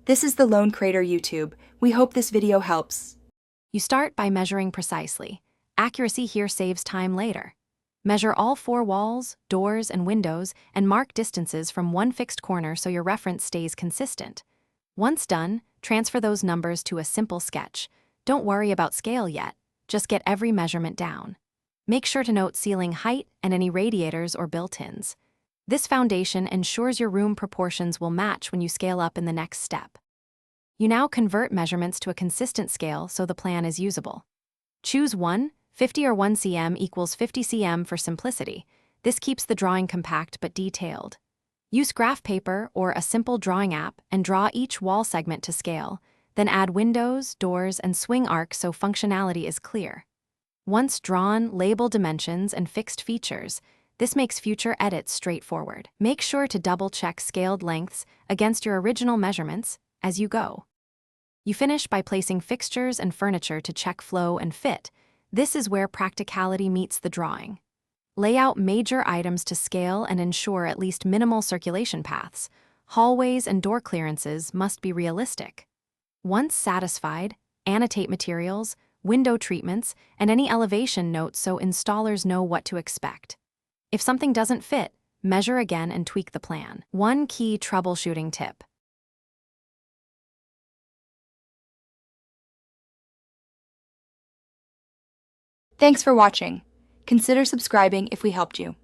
This is the Lone Crater YouTube. We hope this video helps. You start by measuring precisely. Accuracy here saves time later. Measure all 4 walls, doors, and windows and mark distances from one fixed corner so your reference stays consistent. Once done, transfer those numbers to a simple sketch. Don't worry about scale yet, just get every measurement down. Make sure to note ceiling height and any radiators or built-ins. This foundation ensures your room proportions will match when you scale up in the next step. You now convert measurements to a consistent scale so the plan is usable. Choose 50 or 1 cm equals 50 cm for simplicity. This keeps the drawing compact but detailed. Use graph paper or a simple drawing app and draw each wall segment to scale, then add windows, doors, and swing arcs so functionality is clear. Once drawn, label dimensions and fixed features. This makes future edits straightforward. Make sure to double-check scaled lengths against your original measurements as you go. You finish by placing fixtures and furniture to check flow and fit. This is where practicality meets the drawing. Lay out major items to scale and ensure at least minimal circulation paths. Hallways and door clearances must be realistic. Once satisfied, annotate materials, window treatments, and any elevation notes so installers know what to expect. If something doesn't fit, measure again and tweak the plan. One key troubleshooting tip. Thanks for watching. Consider subscribing if we helped you.